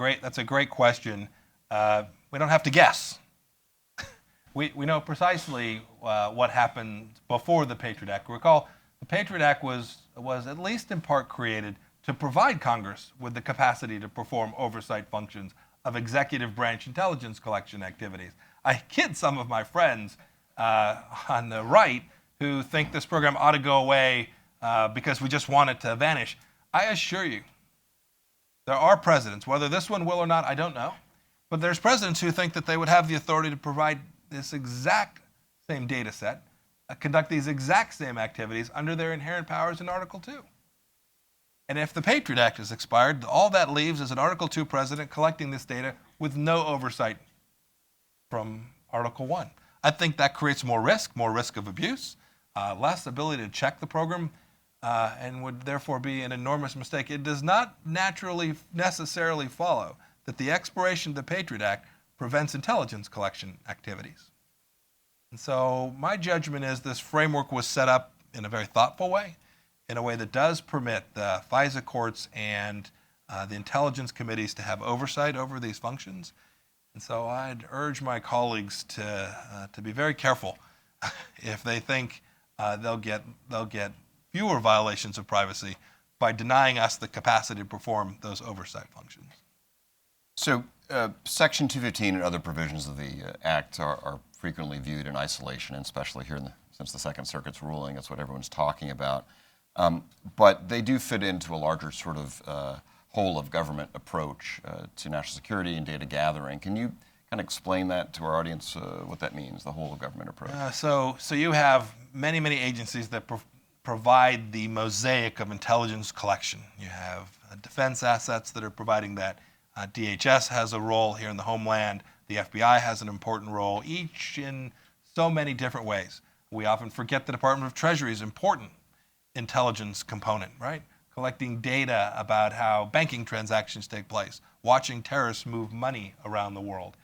great question. We don't have to guess. We know precisely what happened before the PATRIOT Act. Recall, the PATRIOT Act was at least in part created to provide Congress with the capacity to perform oversight functions of executive branch intelligence collection activities. I kid some of my friends on the right who think this program ought to go away because we just want it to vanish. I assure you, there are presidents, whether this one will or not, I don't know, but there's presidents who think that they would have the authority to provide this exact same data set, conduct these exact same activities under their inherent powers in Article 2. And if the PATRIOT Act is expired, all that leaves is an Article 2 president collecting this data with no oversight from Article 1. I think that creates more risk of abuse, less ability to check the program, and would therefore be an enormous mistake. It does not necessarily follow that the expiration of the PATRIOT Act prevents intelligence collection activities. And so my judgment is this framework was set up in a very thoughtful way, in a way that does permit the FISA courts and the intelligence committees to have oversight over these functions. And so I'd urge my colleagues to be very careful if they think they'll get fewer violations of privacy by denying us the capacity to perform those oversight functions. So Section 215 and other provisions of the Act are frequently viewed in isolation, and especially here since the Second Circuit's ruling, that's what everyone's talking about. But they do fit into a larger sort of whole of government approach to national security and data gathering. Can you kind of explain that to our audience, what that means, the whole of government approach? So you have many agencies that provide the mosaic of intelligence collection. You have defense assets that are providing that. DHS has a role here in the homeland. The FBI has an important role, each in so many different ways. We often forget the Department of Treasury's important intelligence component, right? Collecting data about how banking transactions take place, watching terrorists move money around the world.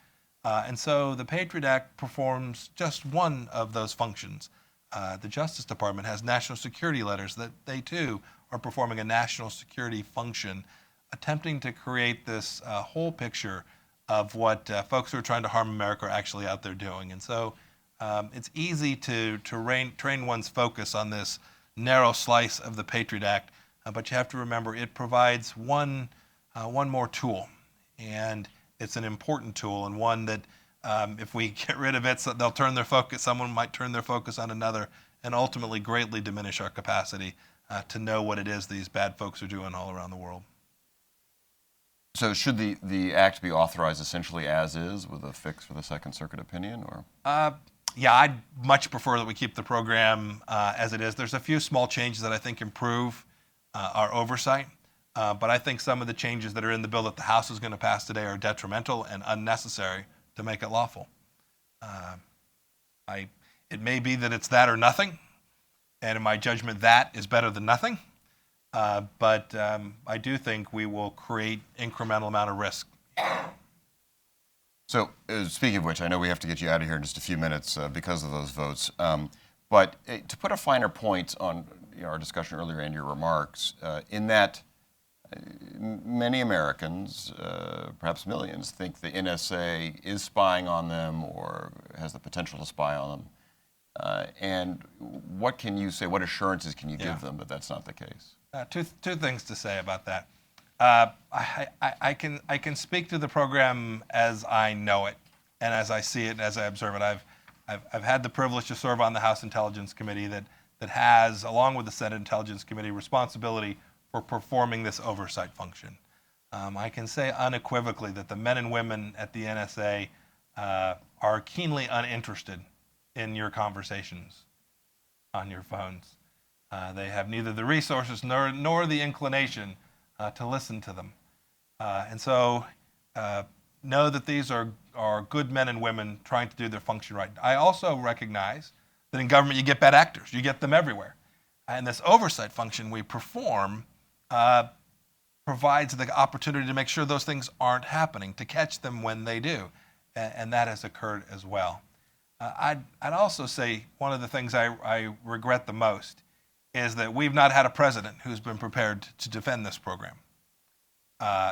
And so the PATRIOT Act performs just one of those functions. The Justice Department has national security letters that they too are performing a national security function, attempting to create this whole picture of what folks who are trying to harm America are actually out there doing. And so it's easy to train one's focus on this narrow slice of the PATRIOT Act, but you have to remember it provides one more tool, and it's an important tool, and one that if we get rid of it, so they'll turn their focus. Someone might turn their focus on another, and ultimately greatly diminish our capacity to know what it is these bad folks are doing all around the world. So should the act be authorized essentially as is with a fix for the Second Circuit opinion, or? Yeah, I'd much prefer that we keep the program as it is. There's a few small changes that I think improve our oversight. But I think some of the changes that are in the bill that the House is going to pass today are detrimental and unnecessary to make it lawful. It may be that it's that or nothing, and in my judgment, that is better than nothing. But I do think we will create incremental amount of risk. So, speaking of which, I know we have to get you out of here in just a few minutes because of those votes. But to put a finer point on our discussion earlier and your remarks, in that many Americans, perhaps millions, think the NSA is spying on them or has the potential to spy on them. And what can you say, what assurances can you give them that that's not the case? Two things to say about that. I can speak to the program as I know it and as I see it and as I observe it. I've had the privilege to serve on the House Intelligence Committee that has, along with the Senate Intelligence Committee, responsibility for performing this oversight function. I can say unequivocally that the men and women at the NSA are keenly uninterested in your conversations on your phones. They have neither the resources nor the inclination to listen to them. And so know that these are good men and women trying to do their function right. I also recognize that in government you get bad actors. You get them everywhere. And this oversight function we perform provides the opportunity to make sure those things aren't happening, to catch them when they do. And that has occurred as well. I'd also say one of the things I regret the most is that we've not had a president who's been prepared to defend this program.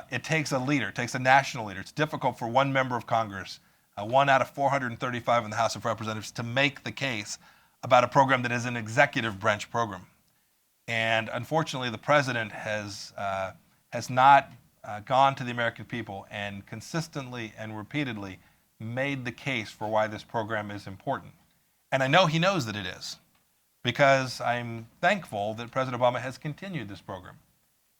It takes a leader, it takes a national leader. It's difficult for one member of Congress, 1 out of 435 in the House of Representatives, to make the case about a program that is an executive branch program. And unfortunately, the president has not gone to the American people and consistently and repeatedly made the case for why this program is important. And I know he knows that it is, because I'm thankful that President Obama has continued this program.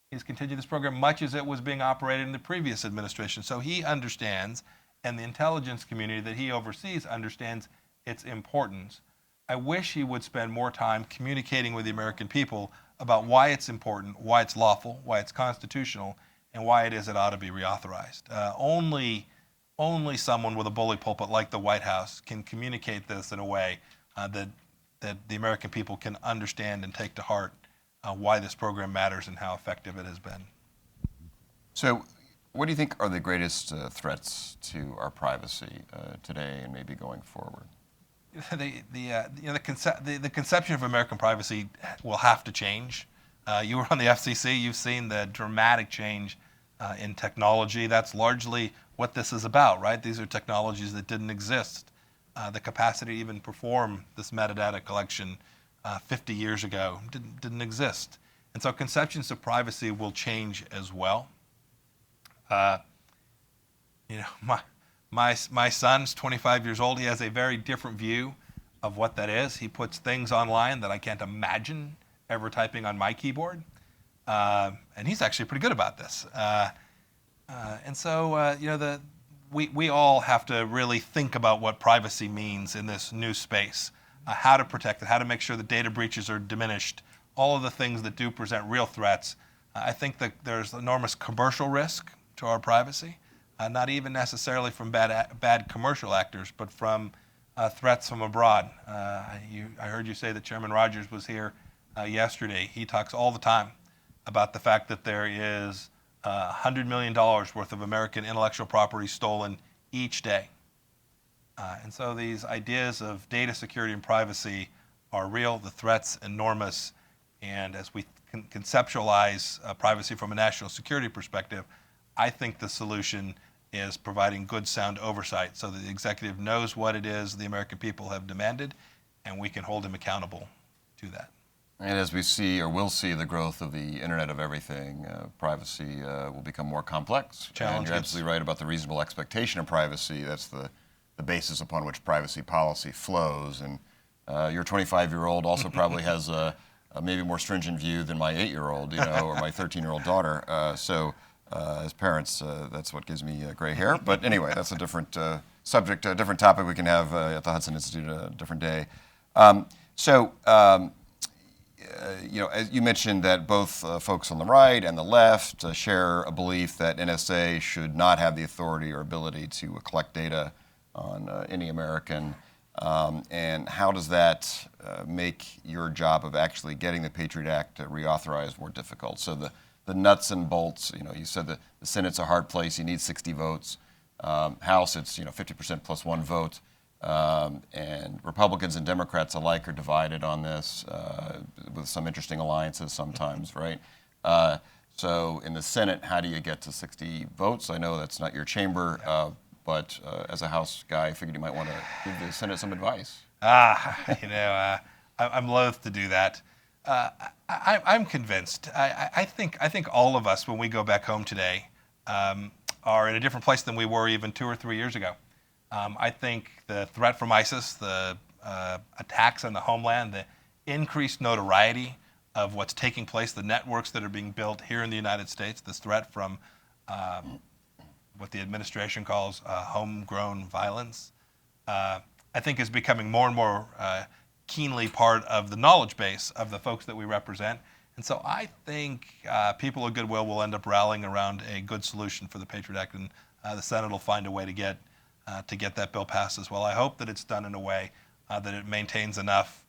He's continued this program much as it was being operated in the previous administration. So he understands, and the intelligence community that he oversees understands its importance. I wish he would spend more time communicating with the American people about why it's important, why it's lawful, why it's constitutional, and why it is it ought to be reauthorized. Only someone with a bully pulpit like the White House can communicate this in a way that the American people can understand and take to heart why this program matters and how effective it has been. So, what do you think are the greatest threats to our privacy today and maybe going forward? The conception of American privacy will have to change. You were on the FCC. You've seen the dramatic change in technology. That's largely what this is about, right? These are technologies that didn't exist. The capacity to even perform this metadata collection 50 years ago didn't exist. And so conceptions of privacy will change as well. My son's 25 years old. He has a very different view of what that is. He puts things online that I can't imagine ever typing on my keyboard. And he's actually pretty good about this. And so, we all have to really think about what privacy means in this new space, how to protect it, how to make sure that data breaches are diminished, all of the things that do present real threats. I think that there's enormous commercial risk to our privacy, not even necessarily from bad commercial actors, but from threats from abroad. I heard you say that Chairman Rogers was here yesterday. He talks all the time about the fact that there is $100 million worth of American intellectual property stolen each day. And so these ideas of data security and privacy are real, the threat's enormous, and as we conceptualize privacy from a national security perspective, I think the solution is providing good, sound oversight so that the executive knows what it is the American people have demanded, and we can hold him accountable to that. And as we see, or will see, the growth of the Internet of Everything, privacy will become more complex. And you're absolutely right about the reasonable expectation of privacy. That's the basis upon which privacy policy flows. And your 25-year-old also probably has a maybe more stringent view than my 8-year-old, or my 13-year-old daughter. So as parents, that's what gives me gray hair. But anyway, that's a different subject, a different topic we can have at the Hudson Institute a different day. as you mentioned that both folks on the right and the left share a belief that NSA should not have the authority or ability to collect data on any American. And how does that make your job of actually getting the Patriot Act reauthorized more difficult? So the nuts and bolts, you said that the Senate's a hard place. You need 60 votes. House, it's 50% plus one vote. And Republicans and Democrats alike are divided on this with some interesting alliances sometimes, right? So in the Senate, how do you get to 60 votes? I know that's not your chamber, but as a House guy, I figured you might want to give the Senate some advice. I'm loath to do that. I'm convinced. I think all of us, when we go back home today, are in a different place than we were even 2 or 3 years ago. I think the threat from ISIS, the attacks on the homeland, the increased notoriety of what's taking place, the networks that are being built here in the United States, this threat from what the administration calls homegrown violence, I think is becoming more and more keenly part of the knowledge base of the folks that we represent. And so I think people of goodwill will end up rallying around a good solution for the Patriot Act, and the Senate will find a way to get that bill passed as well. I hope that it's done in a way that it maintains enough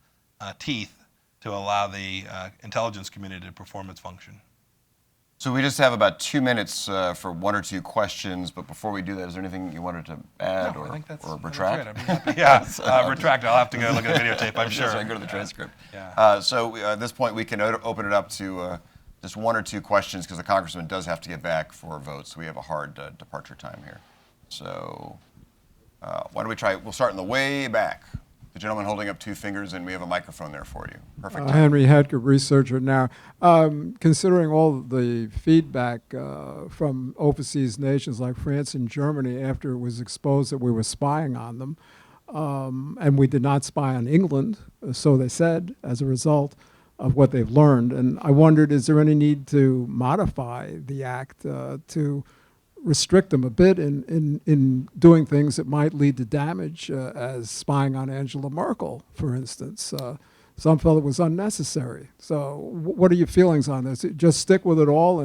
teeth to allow the intelligence community to perform its function. So we just have about 2 minutes for 1 or 2 questions, but before we do that, is there anything you wanted to add or retract? Retract. I'll have to go look at the videotape, I'm sure. I go to the transcript. Yeah. So at this point, we can open it up to just 1 or 2 questions because the congressman does have to get back for votes. So we have a hard departure time here. So why don't we try? We'll start in the way back. The gentleman holding up 2 fingers, and we have a microphone there for you. Perfect. Henry Hedger, researcher now. Considering all the feedback from overseas nations like France and Germany after it was exposed that we were spying on them, and we did not spy on England, so they said, as a result of what they've learned. And I wondered, is there any need to modify the act to restrict them a bit in doing things that might lead to damage, as spying on Angela Merkel, for instance? Some felt it was unnecessary. So what are your feelings on this? Just stick with it all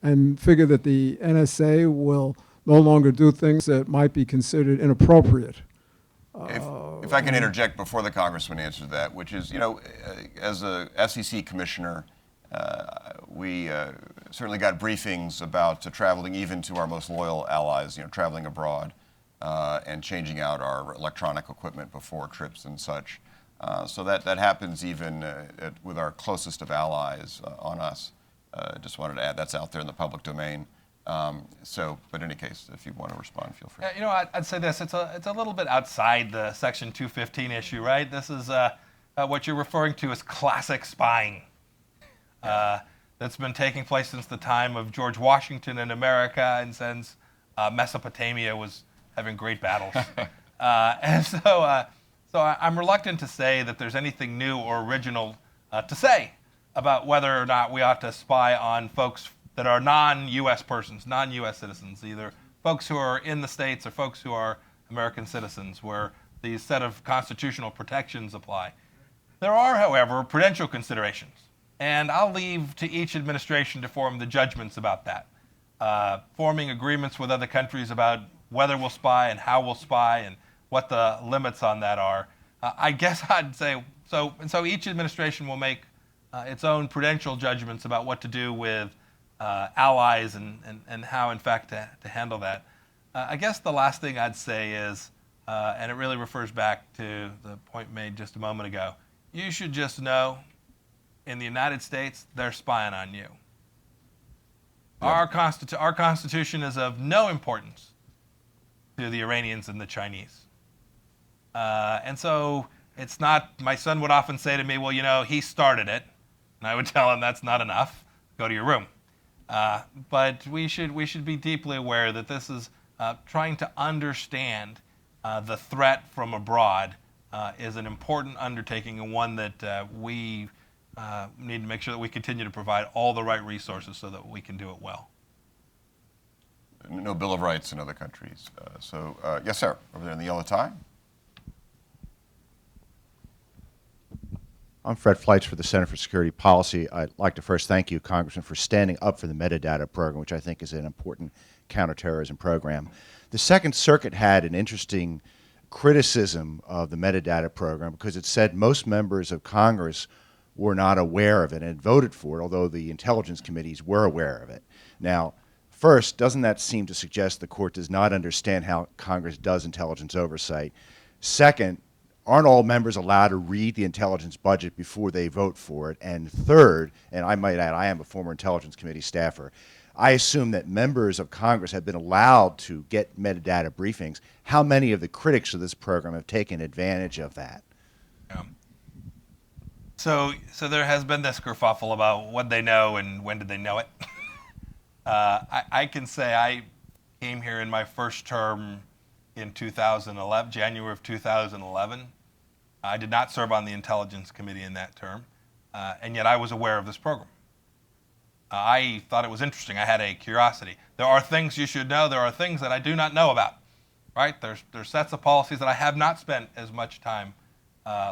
and figure that the NSA will no longer do things that might be considered inappropriate. If I can interject before the congressman answers that, which is, as a FCC commissioner, we certainly got briefings about traveling even to our most loyal allies, traveling abroad and changing out our electronic equipment before trips and such. So that happens even with our closest of allies on us. Just wanted to add that's out there in the public domain. But in any case, if you want to respond, feel free. I'd say this. It's a little bit outside the Section 215 issue, right? This is what you're referring to as classic spying. That's been taking place since the time of George Washington in America, and since Mesopotamia was having great battles. And so I'm reluctant to say that there's anything new or original to say about whether or not we ought to spy on folks that are non-U.S. persons, non-U.S. citizens, either folks who are in the States or folks who are American citizens, where these set of constitutional protections apply. There are, however, prudential considerations. And I'll leave to each administration to form the judgments about that. Forming agreements with other countries about whether we'll spy and how we'll spy and what the limits on that are. I guess I'd say so. And so each administration will make its own prudential judgments about what to do with allies and how, in fact, to handle that. I guess the last thing I'd say is, and it really refers back to the point made just a moment ago, you should just know in the United States, they're spying on you. Our Constitution is of no importance to the Iranians and the Chinese. And so it's not, my son would often say to me, well, he started it. And I would tell him that's not enough. Go to your room. But we should be deeply aware that this is trying to understand the threat from abroad is an important undertaking, and one that we need to make sure that we continue to provide all the right resources so that we can do it well. No Bill of Rights in other countries. Yes, sir, over there in the yellow tie. I'm Fred Fleitz for the Center for Security Policy. I'd like to first thank you, Congressman, for standing up for the metadata program, which I think is an important counterterrorism program. The Second Circuit had an interesting criticism of the metadata program because it said most members of Congress were not aware of it and voted for it, although the intelligence committees were aware of it. Now, first, doesn't that seem to suggest the court does not understand how Congress does intelligence oversight? Second, aren't all members allowed to read the intelligence budget before they vote for it? And third, and I might add, I am a former intelligence committee staffer, I assume that members of Congress have been allowed to get metadata briefings. How many of the critics of this program have taken advantage of that? So there has been this kerfuffle about what they know and when did they know it. I can say I came here in my first term in 2011, January of 2011. I did not serve on the Intelligence Committee in that term, and yet I was aware of this program. I thought it was interesting. I had a curiosity. There are things you should know. There are things that I do not know about, right? There's sets of policies that I have not spent as much time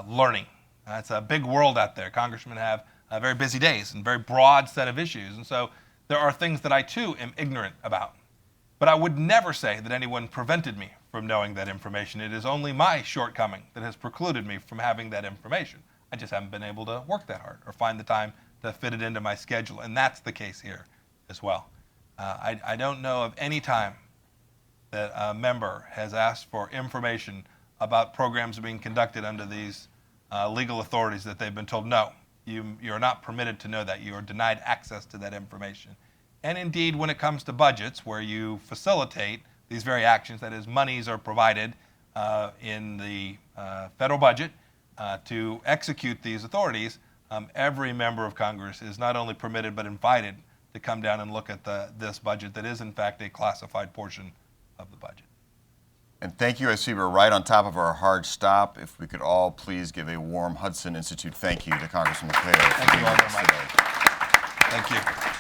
learning. It's a big world out there. Congressmen have very busy days and very broad set of issues, and so there are things that I too am ignorant about. But I would never say that anyone prevented me from knowing that information. It is only my shortcoming that has precluded me from having that information. I just haven't been able to work that hard or find the time to fit it into my schedule, and that's the case here as well. I don't know of any time that a member has asked for information about programs being conducted under these legal authorities that they've been told, no, you're not permitted to know that. You are denied access to that information. And indeed, when it comes to budgets, where you facilitate these very actions, that is, monies are provided in the federal budget to execute these authorities, every member of Congress is not only permitted but invited to come down and look at this budget that is, in fact, a classified portion of the budget. And thank you. I see we're right on top of our hard stop. If we could all please give a warm Hudson Institute thank you to Congressman Pompeo. Thank you all very much. Thank you.